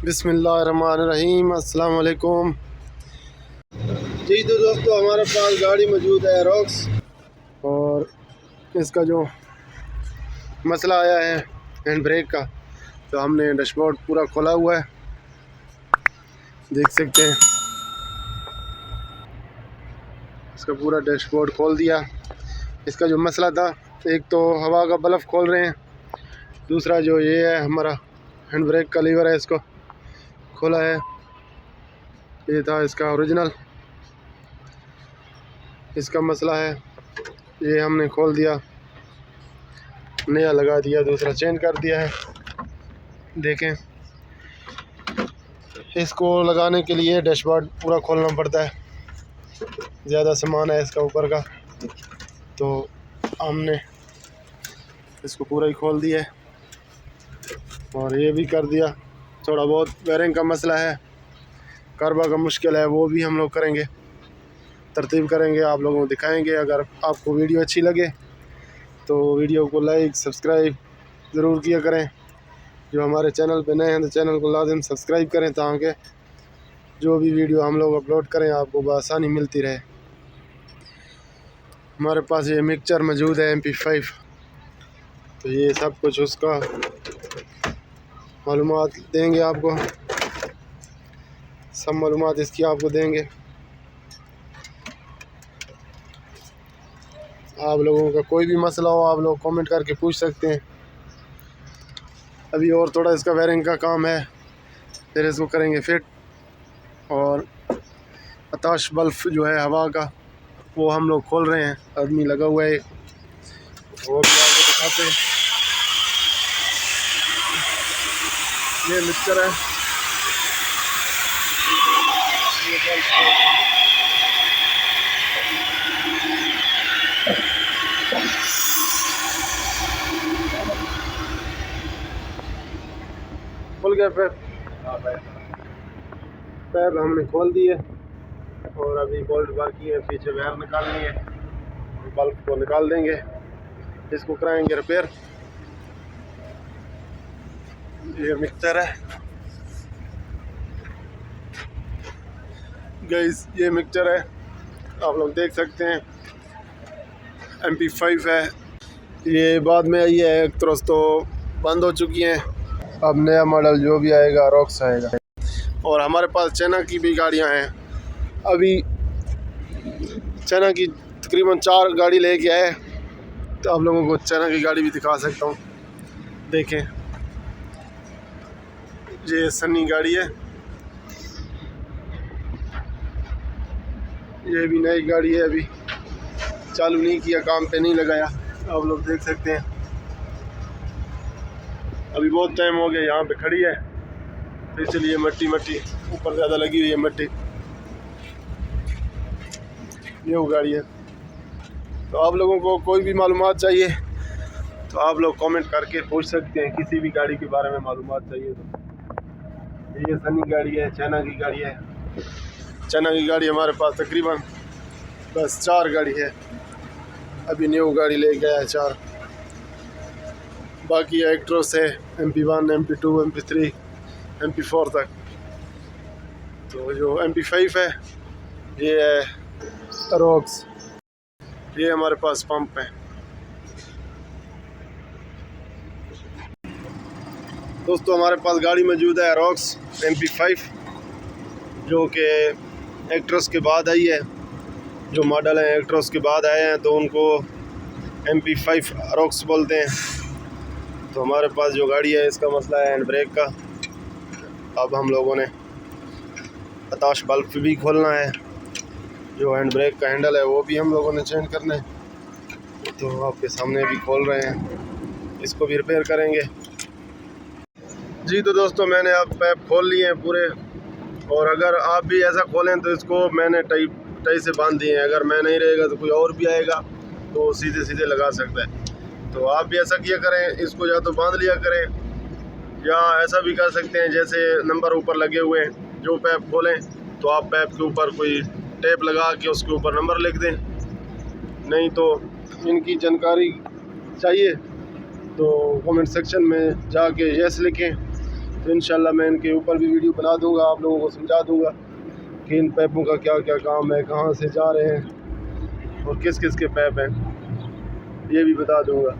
बिस्मिल्लाहिर्रहमानिर्रहीम, अस्सलाम वालेकुम। जी तो दोस्तों, हमारे पास गाड़ी मौजूद है रॉक्स, और इसका जो मसला आया है हैंड ब्रेक का, तो हमने डैशबोर्ड पूरा खोला हुआ है, देख सकते हैं। इसका पूरा डैशबोर्ड खोल दिया। इसका जो मसला था, एक तो हवा का बल्ब खोल रहे हैं, दूसरा जो ये है हमारा हैंड ब्रेक का लीवर है, इसको खोला है। ये था इसका ओरिजिनल, इसका मसला है। ये हमने खोल दिया, नया लगा दिया, दूसरा चेंज कर दिया है। देखें, इसको लगाने के लिए डैशबोर्ड पूरा खोलना पड़ता है, ज़्यादा सामान है इसका ऊपर का, तो हमने इसको पूरा ही खोल दिया है और ये भी कर दिया। थोड़ा बहुत बेरिंग का मसला है, कार्बा का मुश्किल है, वो भी हम लोग करेंगे, तरतीब करेंगे, आप लोगों को दिखाएंगे। अगर आपको वीडियो अच्छी लगे तो वीडियो को लाइक सब्सक्राइब ज़रूर किया करें। जो हमारे चैनल पे नए हैं तो चैनल को लाजिम सब्सक्राइब करें, ताकि जो भी वीडियो हम लोग अपलोड करें आपको बआसानी मिलती रहे। हमारे पास ये मिक्सचर मौजूद है MP5, तो ये सब कुछ उसका मालूमात देंगे आपको, सब मालूमात इसकी आपको देंगे। आप लोगों का कोई भी मसला हो आप लोग कमेंट करके पूछ सकते हैं। अभी और थोड़ा इसका वायरिंग का काम है, फिर इसको करेंगे फिट। और आताश बल्ब जो है हवा का, वो हम लोग खोल रहे हैं, आदमी लगा हुआ है, वो भी आपको दिखाते हैं। ये मिक्सचर है, ये बल्ब खुल गया। पैर हमने खोल दिए और अभी बोल्ट बाकी है, पीछे वायर निकालनी है, बल्ब को निकाल देंगे, इसको कराएंगे रिपेयर। ये मिक्सचर है गाइस, ये मिक्सचर है, आप लोग देख सकते हैं। MP5 है, ये बाद में आई है, एक तरफ तो बंद हो चुकी हैं, अब नया मॉडल जो भी आएगा रॉक्स आएगा। और हमारे पास चाइना की भी गाड़ियां हैं, अभी चाइना की तकरीबन 4 गाड़ी लेके आए, तो आप लोगों को चाइना की गाड़ी भी दिखा सकता हूँ। देखें, ये सन्नी गाड़ी है, ये भी नई गाड़ी है, अभी चालू नहीं किया, काम पे नहीं लगाया, आप लोग देख सकते हैं। अभी बहुत टाइम हो गया यहाँ पे खड़ी है, तो इसलिए मट्टी ऊपर ज़्यादा लगी हुई है मट्टी। ये वो गाड़ी है। तो आप लोगों को कोई भी मालूमात चाहिए तो आप लोग कमेंट करके पूछ सकते हैं, किसी भी गाड़ी के बारे में मालूमात चाहिए तो। ये सनी गाड़ी है, चाइना की गाड़ी है। चाइना की गाड़ी हमारे पास तकरीबन बस 4 गाड़ी है, अभी न्यू गाड़ी ले गया है 4, बाकी एक्ट्रोस है MP1 MP2 MP3 MP4 तक। तो जो MP5 है ये है रॉक्स, ये हमारे पास पंप है। दोस्तों, हमारे पास गाड़ी मौजूद है रॉक्स MP5, जो कि एक्ट्रोस के बाद आई है। जो मॉडल है एक्ट्रोस के बाद आए हैं तो उनको MP5 रॉक्स बोलते हैं। तो हमारे पास जो गाड़ी है, इसका मसला है हैंड ब्रेक का। अब हम लोगों ने आताश बल्ब भी खोलना है, जो हैंड ब्रेक का हैंडल है वो भी हम लोगों ने चेंज करना है, तो आपके सामने भी खोल रहे हैं, इसको भी रिपेयर करेंगे। जी तो दोस्तों, मैंने अब पैप खोल लिए हैं पूरे, और अगर आप भी ऐसा खोलें तो इसको मैंने टाई से बांध दिए हैं। अगर मैं नहीं रहेगा तो कोई और भी आएगा तो सीधे सीधे लगा सकता है। तो आप भी ऐसा किया करें, इसको या तो बांध लिया करें, या ऐसा भी कर सकते हैं जैसे नंबर ऊपर लगे हुए हैं, जो पैप खोलें तो आप पैप के ऊपर कोई टेप लगा के उसके ऊपर नंबर लिख दें। नहीं तो इनकी जानकारी चाहिए तो कमेंट सेक्शन में जाके यस लिखें, तो इंशाल्लाह मैं इनके ऊपर भी वीडियो बना दूंगा, आप लोगों को समझा दूंगा कि इन पैपों का क्या क्या काम है, कहाँ से जा रहे हैं और किस किस के पैप हैं, ये भी बता दूंगा।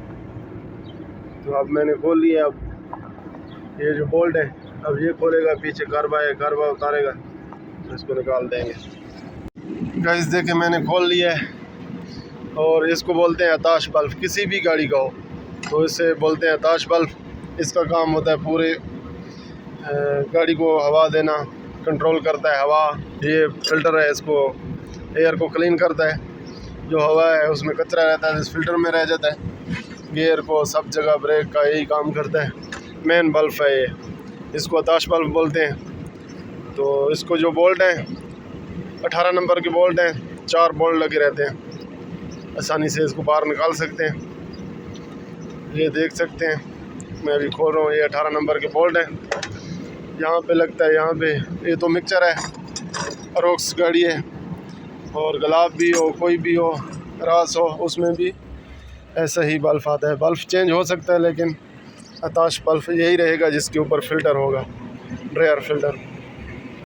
तो अब मैंने खोल लिया। अब ये जो बोल्ट है अब ये खोलेगा, पीछे कार्बा उतारेगा तो इसको निकाल देंगे। गाइस देखे मैंने खोल लिया है और इसको बोलते हैं आताश बल्ब। किसी भी गाड़ी का हो तो इसे बोलते हैं आताश बल्ब। इसका काम होता है पूरे गाड़ी को हवा देना, कंट्रोल करता है हवा। ये फ़िल्टर है, इसको एयर को क्लीन करता है। जो हवा है उसमें कचरा रहता है इस फ़िल्टर में रह जाता है। गियर को सब जगह, ब्रेक का यही काम करता है। मेन बल्ब है ये, इसको आताश बल्ब बोलते हैं। तो इसको जो बोल्ट हैं 18 नंबर के बोल्ट हैं, 4 बोल्ट लगे रहते हैं, आसानी से इसको बाहर निकाल सकते हैं। ये देख सकते हैं, मैं अभी खोल रहा हूँ। ये 18 नंबर के बोल्ट हैं, यहाँ पे लगता है, यहाँ पे। ये तो मिक्सचर है, अरोक्स गाड़ी है और गुलाब भी हो, कोई भी हो, रास हो, उसमें भी ऐसा ही बल्ब आता है। बल्ब चेंज हो सकता है लेकिन आताश बल्ब यही रहेगा जिसके ऊपर फ़िल्टर होगा, ड्रायर फ़िल्टर।